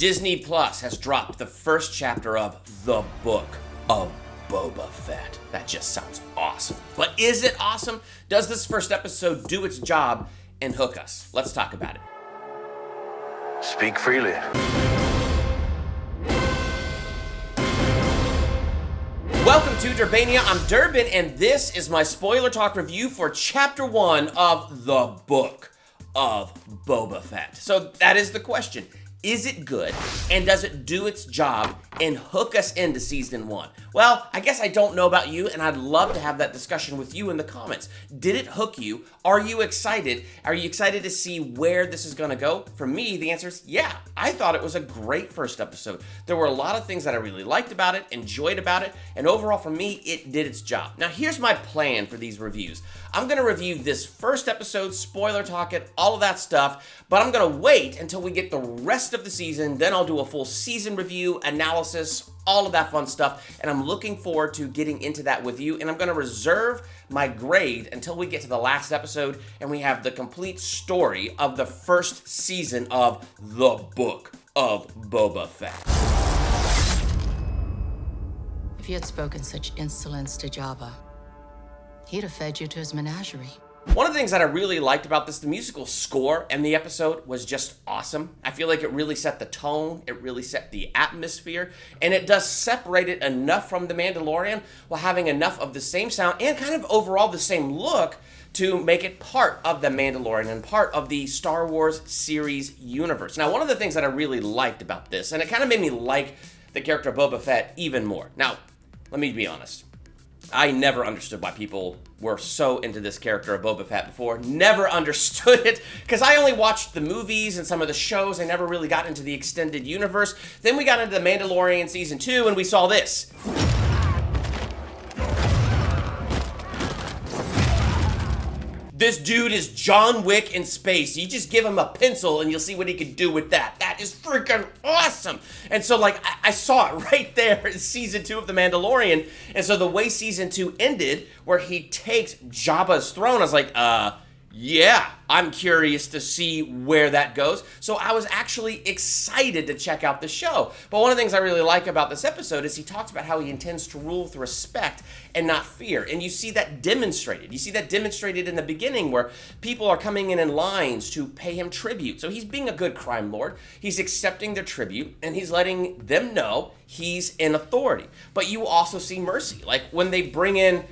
Disney Plus has dropped the first chapter of The Book of Boba Fett. That just sounds awesome. But is it awesome? Does this first episode do its job and hook us? Let's talk about it. Speak freely. Welcome to Durbania. I'm Durbin, and this is my spoiler talk review for Chapter 1 of The Book of Boba Fett. So that is the question. Is it good, and does it do its job and hook us into Season 1? Well, I guess I don't know about you, and I'd love to have that discussion with you in the comments. Did it hook you? Are you excited? Are you excited to see where this is going to go? For me, the answer is yeah. I thought it was a great first episode. There were a lot of things that I really liked about it, enjoyed about it, and overall for me, it did its job. Now, here's my plan for these reviews. I'm going to review this first episode, spoiler talk it, all of that stuff, but I'm going to wait until we get the rest of the season, then I'll do a full season review, analysis, all of that fun stuff, and I'm looking forward to getting into that with you, and I'm going to reserve my grade until we get to the last episode and we have the complete story of the first season of The Book of Boba Fett. If you had spoken such insolence to Jabba, he'd have fed you to his menagerie. One of the things that I really liked about this, the musical score and the episode was just awesome. I feel like it really set the tone, it really set the atmosphere, and it does separate it enough from The Mandalorian while having enough of the same sound and kind of overall the same look to make it part of The Mandalorian and part of the Star Wars series universe. Now, one of the things that I really liked about this, and it kind of made me like the character of Boba Fett even more. Now, let me be honest. I never understood why people were so into this character of Boba Fett before. Never understood it, because I only watched the movies and some of the shows. I never really got into the extended universe. Then we got into The Mandalorian Season 2, and we saw this. This dude is John Wick in space. You just give him a pencil and you'll see what he can do with that. That is freaking awesome. And so, like, I saw it right there in Season 2 of The Mandalorian. And so the way Season 2 ended, where he takes Jabba's throne, I was like, yeah, I'm curious to see where that goes. So I was actually excited to check out the show. But one of the things I really like about this episode is he talks about how he intends to rule with respect and not fear. And you see that demonstrated. You see that demonstrated in the beginning where people are coming in lines to pay him tribute. So he's being a good crime lord. He's accepting their tribute and he's letting them know he's in authority. But you also see mercy. Like when they bring in,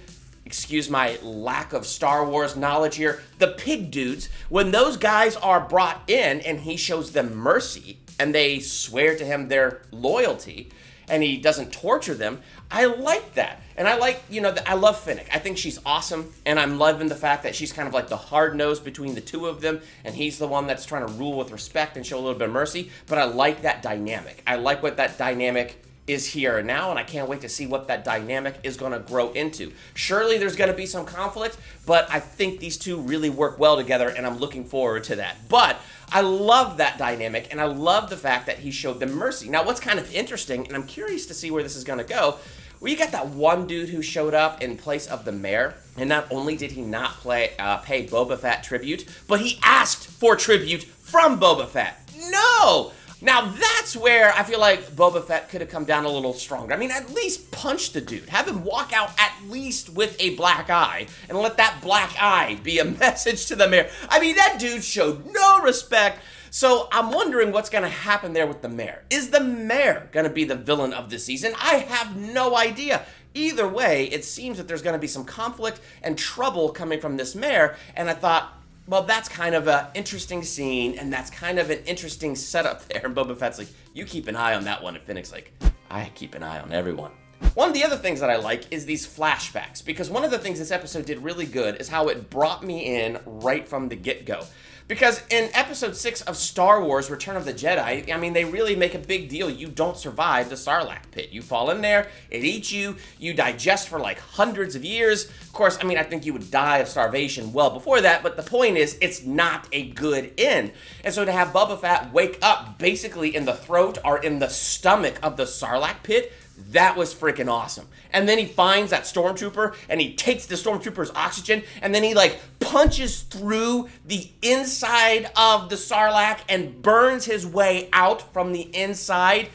excuse my lack of Star Wars knowledge here, the pig dudes, when those guys are brought in and he shows them mercy and they swear to him their loyalty and he doesn't torture them, I like that. And I like, I love Finnick. I think she's awesome, and I'm loving the fact that she's kind of like the hard nose between the two of them, and he's the one that's trying to rule with respect and show a little bit of mercy, but I like that dynamic. I like what that dynamic is here and now, and I can't wait to see what that dynamic is going to grow into. Surely there's going to be some conflict, but I think these two really work well together, and I'm looking forward to that. But I love that dynamic, and I love the fact that he showed them mercy. Now, what's kind of interesting, and I'm curious to see where this is going to go, where you got that one dude who showed up in place of the mayor, and not only did he not pay Boba Fett tribute, but he asked for tribute from Boba Fett. No! Now that's where I feel like Boba Fett could have come down a little stronger. I mean, at least punch the dude. Have him walk out at least with a black eye and let that black eye be a message to the mayor. I mean, that dude showed no respect. So I'm wondering what's going to happen there with the mayor. Is the mayor going to be the villain of this season? I have no idea. Either way, it seems that there's going to be some conflict and trouble coming from this mayor, and I thought, well, that's kind of an interesting scene, and that's kind of an interesting setup there. And Boba Fett's like, you keep an eye on that one. And Finnick's like, I keep an eye on everyone. One of the other things that I like is these flashbacks, because one of the things this episode did really good is how it brought me in right from the get-go. Because in episode 6 of Star Wars, Return of the Jedi, I mean, they really make a big deal. You don't survive the Sarlacc pit. You fall in there, it eats you, you digest for like hundreds of years. Of course, I mean, I think you would die of starvation well before that, but the point is, it's not a good end. And so to have Boba Fett wake up basically in the throat or in the stomach of the Sarlacc pit, That was freaking awesome. And then he finds that stormtrooper and he takes the stormtrooper's oxygen and then he like punches through the inside of the Sarlacc and burns his way out from the inside.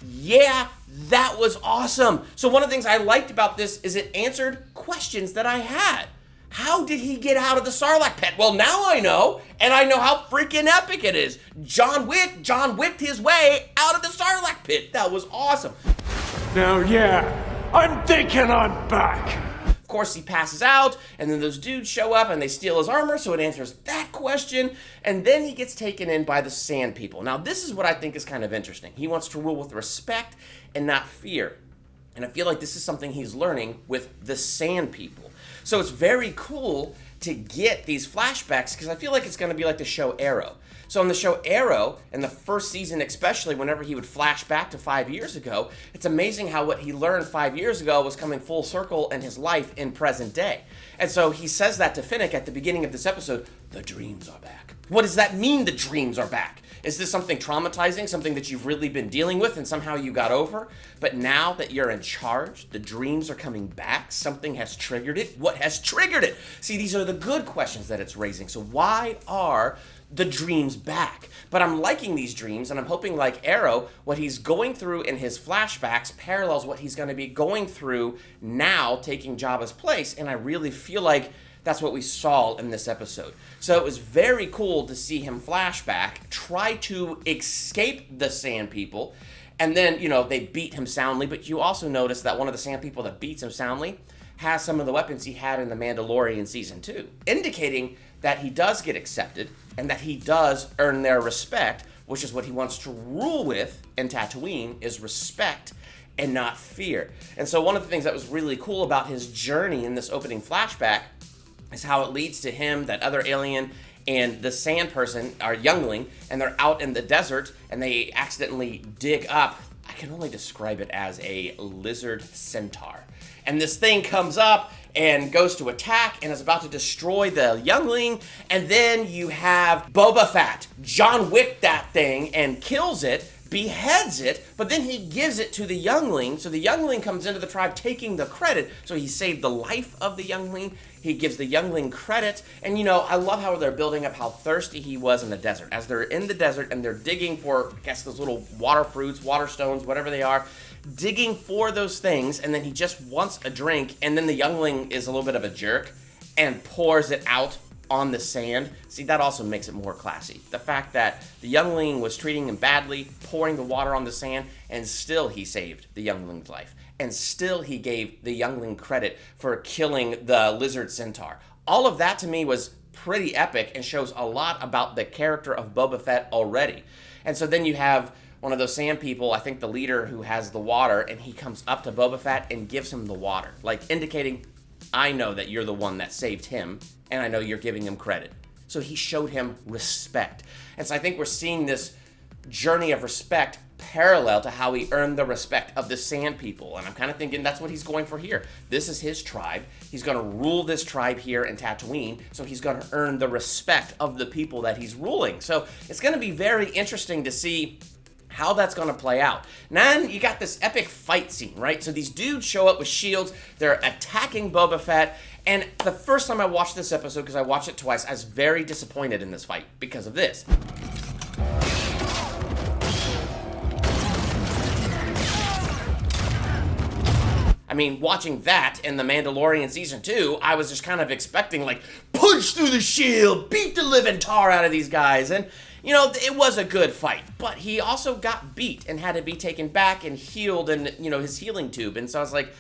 Yeah, that was awesome. So one of the things I liked about this is it answered questions that I had. How did he get out of the Sarlacc pit? Well, now I know, and I know how freaking epic it is. John Wicked his way out of the Sarlacc pit. That was awesome. Now, yeah, I'm thinking I'm back. Of course, he passes out, and then those dudes show up, and they steal his armor, so it answers that question, and then he gets taken in by the Sand People. Now, this is what I think is kind of interesting. He wants to rule with respect and not fear, and I feel like this is something he's learning with the Sand People. So it's very cool to get these flashbacks, because I feel like it's going to be like the show Arrow. So in the show Arrow, in the first season especially, whenever he would flash back to 5 years ago, it's amazing how what he learned 5 years ago was coming full circle in his life in present day. And so he says that to Finnick at the beginning of this episode, the dreams are back. What does that mean, the dreams are back? Is this something traumatizing, something that you've really been dealing with and somehow you got over? But now that you're in charge, the dreams are coming back, something has triggered it. What has triggered it? See, these are the good questions that it's raising. So why are the dreams back? But I'm liking these dreams, and I'm hoping, like Arrow, what he's going through in his flashbacks parallels what he's going to be going through now, taking Jabba's place, and I really feel like that's what we saw in this episode. So it was very cool to see him flashback, try to escape the Sand People, and then, they beat him soundly, but you also notice that one of the Sand People that beats him soundly has some of the weapons he had in The Mandalorian Season 2, indicating that he does get accepted and that he does earn their respect, which is what he wants to rule with in Tatooine, is respect and not fear. And so one of the things that was really cool about his journey in this opening flashback is how it leads to him, that other alien, and the sand person, our youngling, and they're out in the desert and they accidentally dig up, I can only describe it as a lizard centaur. And this thing comes up and goes to attack and is about to destroy the youngling, and then you have Boba Fett John Wick that thing and kills it, beheads it, but then he gives it to the youngling, so the youngling comes into the tribe taking the credit, so he saved the life of the youngling, he gives the youngling credit, and I love how they're building up how thirsty he was in the desert. As they're in the desert and they're digging for, I guess, those little water fruits, water stones, whatever they are, digging for those things, and then he just wants a drink, and then the youngling is a little bit of a jerk and pours it out on the sand. See, that also makes it more classy. The fact that the youngling was treating him badly, pouring the water on the sand, and still he saved the youngling's life. And still he gave the youngling credit for killing the lizard centaur. All of that to me was pretty epic and shows a lot about the character of Boba Fett already. And so then you have one of those sand people, I think the leader who has the water, and he comes up to Boba Fett and gives him the water, like indicating, I know that you're the one that saved him, and I know you're giving him credit. So he showed him respect. And so I think we're seeing this journey of respect parallel to how he earned the respect of the Sand People. And I'm kind of thinking that's what he's going for here. This is his tribe. He's going to rule this tribe here in Tatooine, so he's going to earn the respect of the people that he's ruling. So it's going to be very interesting to see how that's going to play out. Then you got this epic fight scene, right? So these dudes show up with shields. They're attacking Boba Fett. And the first time I watched this episode, because I watched it twice, I was very disappointed in this fight because of this. I mean, watching that in The Mandalorian Season 2, I was just kind of expecting, like, punch through the shield, beat the living tar out of these guys. And, it was a good fight. But he also got beat and had to be taken back and healed in, his healing tube. And so I was like,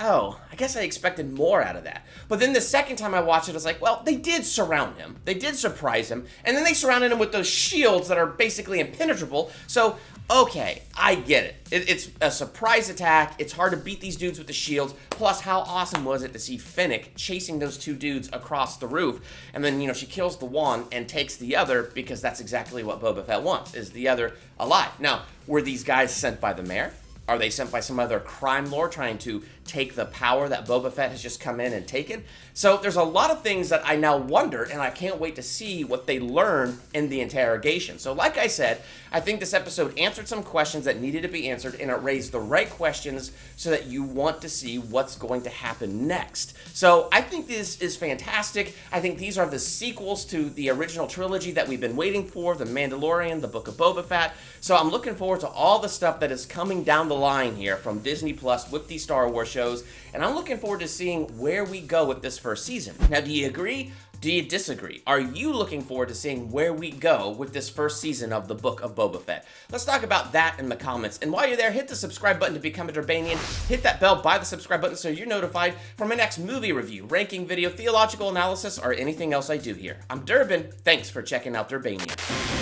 oh, I guess I expected more out of that. But then the second time I watched it, I was like, well, they did surround him. They did surprise him. And then they surrounded him with those shields that are basically impenetrable. So, okay, I get it. It's a surprise attack. It's hard to beat these dudes with the shields. Plus, how awesome was it to see Finnick chasing those two dudes across the roof. And then, she kills the one and takes the other, because that's exactly what Boba Fett wants, is the other alive. Now, were these guys sent by the mayor? Are they sent by some other crime lord trying to take the power that Boba Fett has just come in and taken? So there's a lot of things that I now wonder, and I can't wait to see what they learn in the interrogation. So like I said, I think this episode answered some questions that needed to be answered, and it raised the right questions so that you want to see what's going to happen next. So I think this is fantastic. I think these are the sequels to the original trilogy that we've been waiting for, The Mandalorian, The Book of Boba Fett. So I'm looking forward to all the stuff that is coming down the line here from Disney Plus with these Star Wars shows, and I'm looking forward to seeing where we go with this first season. Now, do you agree? Do you disagree? Are you looking forward to seeing where we go with this first season of the Book of Boba Fett? Let's talk about that in the comments. And while you're there, hit the subscribe button to become a Durbanian. Hit that bell by the subscribe button so you're notified for my next movie review, ranking video, theological analysis, or anything else I do here. I'm Durbin. Thanks for checking out Durbania.